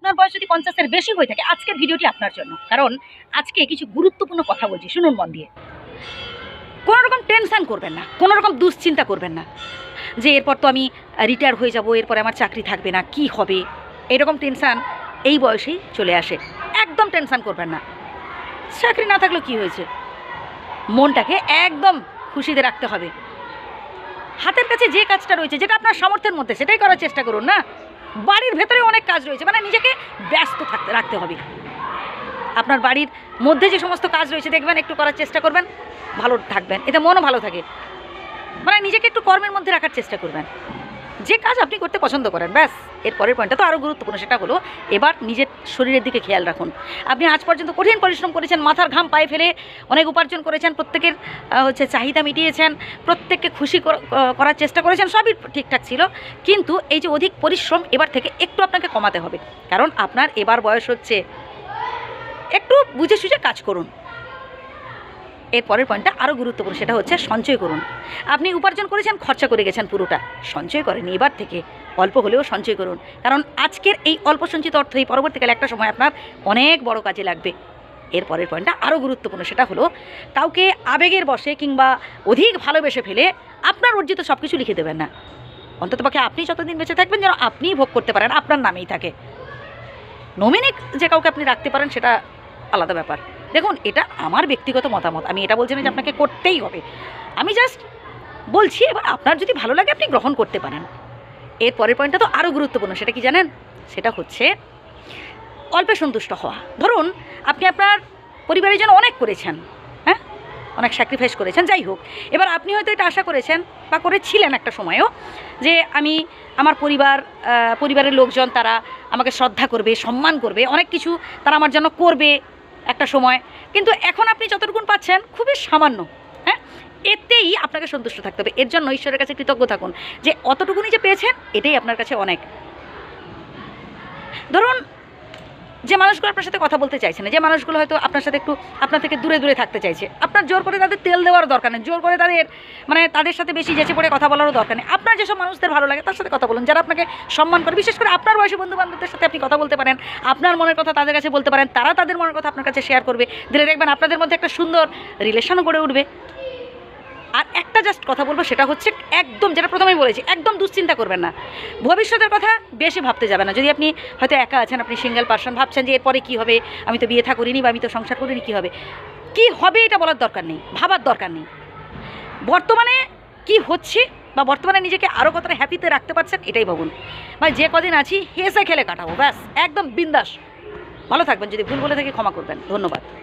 আপনার বয়স যদি 50-এর বেশি হয়ে থাকে আজকের ভিডিওটি আপনার জন্য, কারণ আজকে কিছু গুরুত্বপূর্ণ কথা বলছি, শুনুন মন দিয়ে। কোনো রকম টেনশন করবেন না, কোনো রকম দুশ্চিন্তা করবেন না যে এরপর তো আমি রিটায়ার হয়ে যাব, এরপরে আমার চাকরি থাকবে না, কি হবে, এরকম টেনশান এই বয়সেই চলে আসে। একদম টেনশান করবেন না। চাকরি না থাকলেও কি হয়েছে, মনটাকে একদম খুশিতে রাখতে হবে। হাতের কাছে যে কাজটা রয়েছে, যেটা আপনার সামর্থ্যের মধ্যে, সেটাই করার চেষ্টা করুন না। বাড়ির ভেতরে অনেক কাজ রয়েছে, মানে নিজেকে ব্যস্ত রাখতে হবে। আপনার বাড়ির মধ্যে যে সমস্ত কাজ রয়েছে দেখবেন, একটু করার চেষ্টা করবেন, ভালো থাকবেন, এতে মনও ভালো থাকে। মানে নিজেকে একটু কর্মের মধ্যে রাখার চেষ্টা করবেন, যে কাজ আপনি করতে পছন্দ করেন। ব্যাস, এর পরের পয়েন্টটা তো আরও গুরুত্বপূর্ণ, সেটা হলো এবার নিজের শরীরের দিকে খেয়াল রাখুন। আপনি আজ পর্যন্ত কঠিন পরিশ্রম করেছেন, মাথার ঘাম পায়ে ফেলে অনেক উপার্জন করেছেন, প্রত্যেকের চাহিদা মিটিয়েছেন, প্রত্যেককে খুশি করার চেষ্টা করেছেন, সবই ঠিকঠাক ছিল। কিন্তু এই যে অধিক পরিশ্রম এবার থেকে একটু আপনাকে কমাতে হবে, কারণ আপনার এবার বয়স হচ্ছে। একটু বুঝে সুঝে কাজ করুন। এর পরের পয়েন্টটা আরও গুরুত্বপূর্ণ, সেটা হচ্ছে সঞ্চয় করুন। আপনি উপার্জন করেছেন, খরচা করে গেছেন, পুরোটা সঞ্চয় করেন। এবার থেকে অল্প হলেও সঞ্চয় করুন, কারণ আজকের এই অল্প সঞ্চিত অর্থ এই পরবর্তীকালে একটা সময় আপনার অনেক বড় কাজে লাগবে। এর পরের পয়েন্টটা আরও গুরুত্বপূর্ণ, সেটা হলো কাউকে আবেগের বশে কিংবা অধিক ভালোবেসে ফেলে আপনার অর্জিত সব কিছু লিখে দেবেন না। অন্ততপক্ষে আপনি যতদিন বেঁচে থাকবেন যেন আপনিই ভোগ করতে পারেন, আপনার নামেই থাকে। নমিনি যে কাউকে আপনি রাখতে পারেন সেটা আলাদা ব্যাপার। দেখুন, এটা আমার ব্যক্তিগত মতামত, আমি এটা বলছি না যে আপনাকে করতেই হবে, আমি জাস্ট বলছি। এবার আপনার যদি ভালো লাগে আপনি গ্রহণ করতে পারেন। এর পরের পয়েন্টটা তো আরও গুরুত্বপূর্ণ, সেটা কি জানেন? সেটা হচ্ছে অল্পে সন্তুষ্ট হওয়া। ধরুন, আপনি আপনার পরিবারের জন্য অনেক করেছেন, হ্যাঁ, অনেক স্যাক্রিফাইস করেছেন, যাই হোক। এবার আপনি হয়তো এটা আশা করেছেন বা করেছিলেন একটা সময়ও, যে আমি আমার পরিবারের লোকজন তারা আমাকে শ্রদ্ধা করবে, সম্মান করবে, অনেক কিছু তারা আমার জন্য করবে একটা সময়। কিন্তু এখন আপনি যতটুকুন পাচ্ছেন খুবই সামান্য, হ্যাঁ, এতেই আপনাকে সন্তুষ্ট থাকতে হবে। এর জন্য ঈশ্বরের কাছে কৃতজ্ঞ থাকুন যে অতটুকুনি যে পেয়েছেন এটাই আপনার কাছে অনেক। ধরুন, যে মানুষগুলো আপনার সাথে কথা বলতে চাইছে না, যে মানুষগুলো হয়তো আপনার সাথে একটু আপনার থেকে দূরে দূরে থাকতে চাইছে, আপনার জোর করে তাদের তেল দেওয়ার দরকার নেই, জোর করে তাদের সাথে বেশি যেচে পড়ে কথা বলারও দরকার নেই। আপনার যেসব মানুষদের ভালো লাগে তার সাথে কথা বলুন, যারা আপনাকে সম্মান করে। বিশেষ করে আপনার বয়সী বন্ধু বান্ধবদের সাথে আপনি কথা বলতে পারেন, আপনার মনের কথা তাদের কাছে বলতে পারেন, তারা তাদের মনের কথা আপনার কাছে শেয়ার করবে। ধীরে দেখবেন আপনাদের মধ্যে একটা সুন্দর রিলেশনও গড়ে উঠবে। আর একটা জাস্ট কথা বলবো, সেটা হচ্ছে একদম, যেটা প্রথমেই বলেছি, একদম দুশ্চিন্তা করবেন না, ভবিষ্যতের কথা বেশি ভাবতে যাবেন না। যদি আপনি হয়তো একা আছেন, আপনি সিঙ্গেল পারসন, ভাবছেন যে এরপরে কী হবে, আমি তো বিয়ে থা করিনি বা আমি তো সংসার করিনি, কী হবে এটা বলার দরকার নেই, ভাবার দরকার নেই। বর্তমানে কি হচ্ছে বা বর্তমানে নিজেকে আরও কতটা হ্যাপিতে রাখতে পারছেন এটাই ভাবুন। ভাই, যে কদিন আছি হেসে খেলে কাটাবো, ব্যাস, একদম বিন্দাস। ভালো থাকবেন। যদি ভুল বলে থাকি ক্ষমা করবেন। ধন্যবাদ।